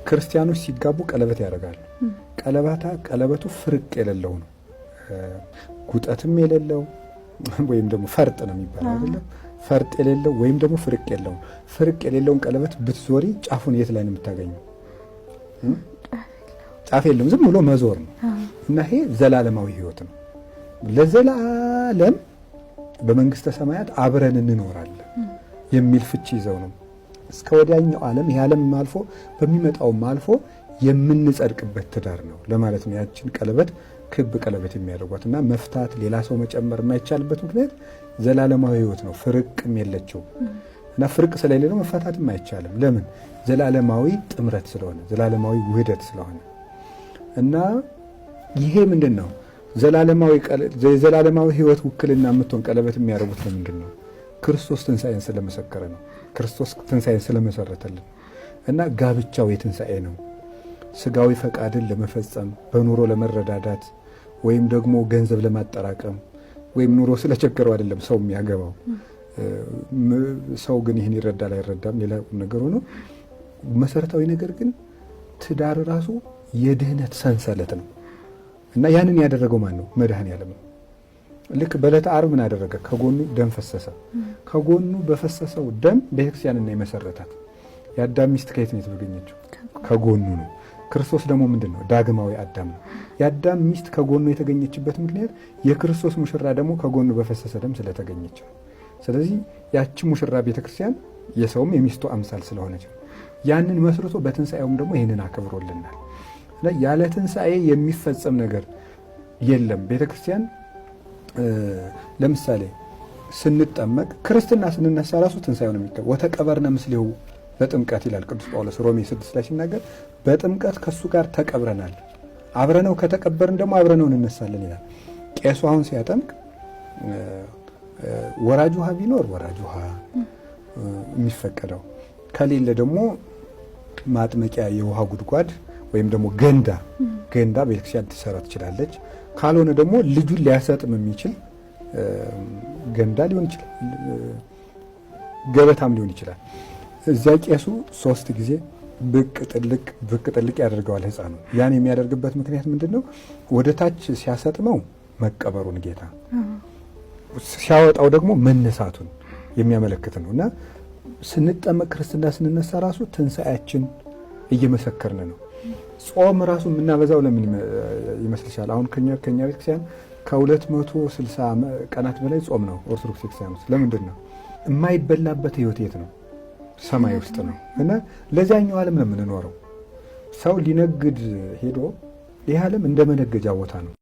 ክርስቲያኖች ሲጋቡ ቀለበት ያደርጋሉ። ቀለበቱ ፍርቅ የሌለው ነው። ጉጠትም የሌለው ወይም ደግሞ ፈርጥ ነው የሚባለው አይደለም። ፈርጥ የሌለው ወይም ደግሞ ፍርቅ የሌለው። ፍርቅ የሌለውን ቀለበት ብትዞሪ ጫፉን የት ላይ ነው የምታገኘው? ጫፍ የለውም፣ ዝም ብሎ መዞር ነው። እና ይሄ ዘላለማዊ ሕይወት ነው። ለዘላለም በመንግስተ ሰማያት አብረን እንኖራለን የሚል ፍቺ ይዘው ነው እስከ ወዲያኛው ዓለም ይሄ ዓለም አልፎ በሚመጣውም አልፎ የምንጸድቅበት ትዳር ነው ለማለት ነው። ያችን ቀለበት ክብ ቀለበት የሚያደርጓትና መፍታት ሌላ ሰው መጨመር የማይቻልበት ምክንያት ዘላለማዊ ሕይወት ነው። ፍርቅም የለችው እና ፍርቅ ስለሌለው መፈታትም አይቻልም። ለምን? ዘላለማዊ ጥምረት ስለሆነ፣ ዘላለማዊ ውህደት ስለሆነ። እና ይሄ ምንድን ነው? ዘላለማዊ ሕይወት ውክልና የምትሆን ቀለበት የሚያደርጉት ለምንድን ነው? ክርስቶስ ትንሣኤን ስለመሰከረ ነው። ክርስቶስ ትንሣኤን ስለመሰረተልን እና ጋብቻው የትንሣኤ ነው። ስጋዊ ፈቃድን ለመፈጸም በኑሮ ለመረዳዳት ወይም ደግሞ ገንዘብ ለማጠራቀም ወይም ኑሮ ስለቸገረው አይደለም ሰው የሚያገባው። ሰው ግን ይህን ይረዳል አይረዳም ሌላ ነገር ሆኖ፣ መሰረታዊ ነገር ግን ትዳር ራሱ የድህነት ሰንሰለት ነው እና ያንን ያደረገው ማን ነው? መድኃኔዓለም ነው። ልክ በዕለተ ዓርብ ምን አደረገ? ከጎኑ ደም ፈሰሰ። ከጎኑ በፈሰሰው ደም ቤተክርስቲያንን ነው የመሰረታት። የአዳም ሚስት ከየት ነው የተገኘችው? ከጎኑ ነው። ክርስቶስ ደግሞ ምንድን ነው? ዳግማዊ አዳም ነው። የአዳም ሚስት ከጎኑ የተገኘችበት ምክንያት የክርስቶስ ሙሽራ ደግሞ ከጎኑ በፈሰሰ ደም ስለተገኘች ነው። ስለዚህ ያቺ ሙሽራ ቤተክርስቲያን የሰውም የሚስቱ አምሳል ስለሆነች ነው። ያንን መስርቶ በትንሣኤውም ደግሞ ይህንን አክብሮልናል። ያለ ትንሣኤ የሚፈጸም ነገር የለም። ቤተክርስቲያን ለምሳሌ ስንጠመቅ ክርስትና ስንነሳ ራሱ ትንሣኤው ነው የሚከበር። ወተቀበርነ ምስሌሁ በጥምቀት ይላል ቅዱስ ጳውሎስ ሮሜ 6 ላይ ሲናገር፣ በጥምቀት ከሱ ጋር ተቀብረናል፣ አብረነው ከተቀበርን ደግሞ አብረነው እንነሳለን ይላል። ቄሱ አሁን ሲያጠምቅ ወራጅ ውሃ ቢኖር ወራጅ ውሃ የሚፈቀደው ከሌለ ደግሞ ማጥመቂያ የውሃ ጉድጓድ ወይም ደግሞ ገንዳ ቤተክርስቲያን ትሰራ ትችላለች። ካልሆነ ደግሞ ልጁን ሊያሰጥም የሚችል ገንዳ ሊሆን ይችላል፣ ገበታም ሊሆን ይችላል። እዚያ ቄሱ 3 ጊዜ ብቅ ጥልቅ ያደርገዋል ሕፃኑ። ያን የሚያደርግበት ምክንያት ምንድን ነው? ወደ ታች ሲያሰጥመው መቀበሩን ጌታ ሲያወጣው ደግሞ መነሳቱን የሚያመለክት ነው። እና ስንጠመቅ ክርስትና ስንነሳ ራሱ ትንሣኤያችን እየመሰከርን ነው። ጾም ራሱ የምናበዛው ለምን ይመስልሻል? አሁን ከኛ ቤተክርስቲያን ከ260 ቀናት በላይ ጾም ነው ኦርቶዶክስ ቤተክርስቲያን ውስጥ። ለምንድን ነው? የማይበላበት ህይወት የት ነው? ሰማይ ውስጥ ነው። እና ለዚያኛው ዓለም ነው የምንኖረው። ሰው ሊነግድ ሄዶ ይህ ዓለም እንደ መነገጃ ቦታ ነው።